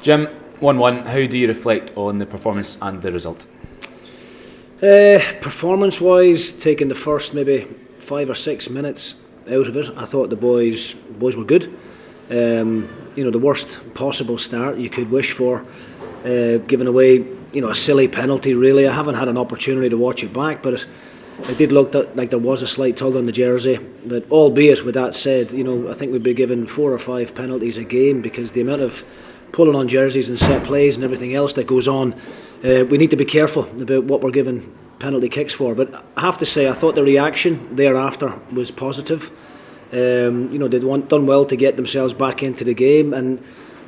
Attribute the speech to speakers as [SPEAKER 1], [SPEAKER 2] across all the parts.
[SPEAKER 1] Jim, 1-1, how do you reflect on the performance and the result?
[SPEAKER 2] Performance-wise, taking the first maybe 5 or 6 minutes out of it, I thought the boys were good. The worst possible start you could wish for, giving away a silly penalty. Really, I haven't had an opportunity to watch it back, but it did look like there was a slight tug on the jersey. But albeit with that said, I think we'd be given 4 or 5 penalties a game, because the amount of pulling on jerseys and set plays and everything else that goes on, we need to be careful about what we're given penalty kicks for. But I have to say, I thought the reaction thereafter was positive. They'd done well to get themselves back into the game, and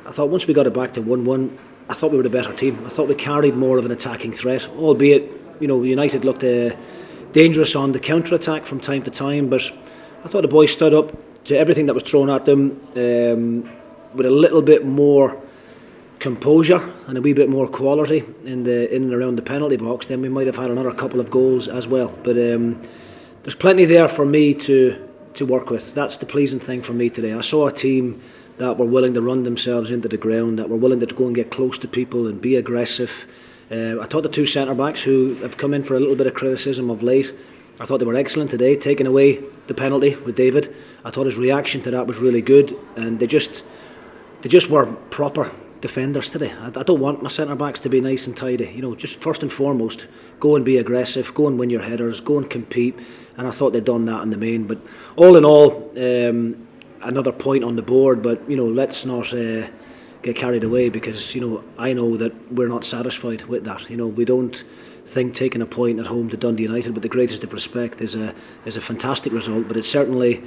[SPEAKER 2] I thought once we got it back to 1-1, I thought we were the better team. I thought we carried more of an attacking threat, albeit United looked dangerous on the counter-attack from time to time, but I thought the boys stood up to everything that was thrown at them with a little bit more composure and a wee bit more quality in and around the penalty box. Then we might have had another couple of goals as well. But there's plenty there for me to work with. That's the pleasing thing for me today. I saw a team that were willing to run themselves into the ground, that were willing to go and get close to people and be aggressive. I thought the 2 centre-backs, who have come in for a little bit of criticism of late, I thought they were excellent today, taking away the penalty with David. I thought his reaction to that was really good, and they just were proper defenders today. I don't want my centre-backs to be nice and tidy. Just first and foremost, go and be aggressive, go and win your headers, go and compete, and I thought they'd done that in the main. But all in all, another point on the board, but let's not get carried away, because I know that we're not satisfied with that. We don't think taking a point at home to Dundee United, with the greatest of respect, is a fantastic result, but it's certainly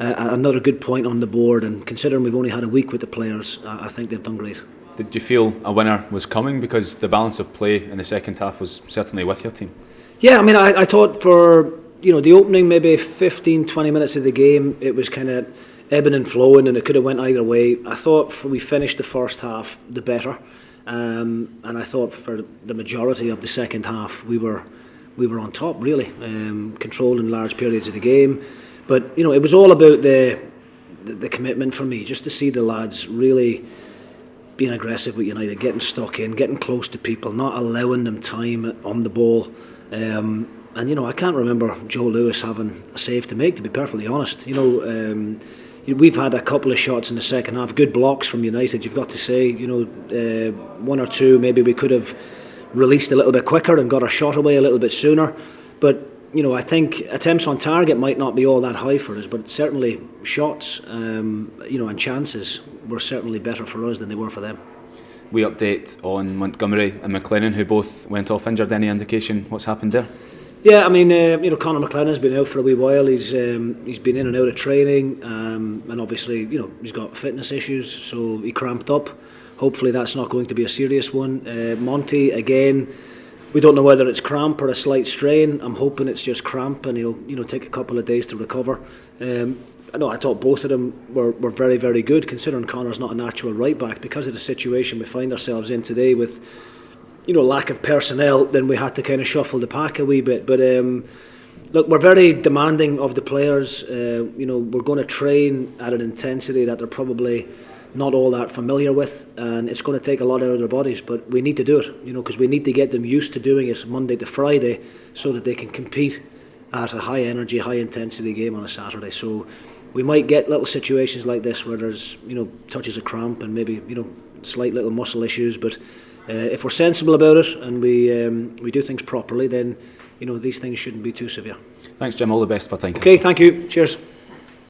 [SPEAKER 2] another good point on the board, and considering we've only had a week with the players, I think they've done great.
[SPEAKER 1] Did you feel a winner was coming, because the balance of play in the second half was certainly with your team?
[SPEAKER 2] Yeah, I mean, I thought for the opening maybe 15-20 minutes of the game, it was kind of ebbing and flowing, and it could have went either way. I thought we finished the first half the better, and I thought for the majority of the second half we were on top, really, controlling large periods of the game. But it was all about the commitment for me, just to see the lads really being aggressive with United, getting stuck in, getting close to people, not allowing them time on the ball. And I can't remember Joe Lewis having a save to make, to be perfectly honest. We've had a couple of shots in the second half, good blocks from United, you've got to say. 1 or 2 maybe we could have released a little bit quicker and got our shot away a little bit sooner. But I think attempts on target might not be all that high for us, but certainly shots, and chances were certainly better for us than they were for them.
[SPEAKER 1] We update on Montgomery and McLennan, who both went off injured. Any indication what's happened there?
[SPEAKER 2] Yeah, I mean, Conor McLennan's been out for a wee while. He's been in and out of training, and obviously, he's got fitness issues, so he cramped up. Hopefully, that's not going to be a serious one. Monty, again, we don't know whether it's cramp or a slight strain. I'm hoping it's just cramp, and he'll take a couple of days to recover. I thought both of them were very, very good, considering Conor's not a natural right back, because of the situation we find ourselves in today with lack of personnel. Then we had to kind of shuffle the pack a wee bit. But look, we're very demanding of the players. We're going to train at an intensity that they're probably not all that familiar with, and it's going to take a lot out of their bodies, but we need to do it, because we need to get them used to doing it Monday to Friday, so that they can compete at a high energy, high intensity game on a Saturday. So we might get little situations like this where there's touches of cramp and maybe slight little muscle issues, but if we're sensible about it and we do things properly, then these things shouldn't be too severe.
[SPEAKER 1] Thanks, Jim. All the best for time.
[SPEAKER 2] Okay, thank you. Cheers.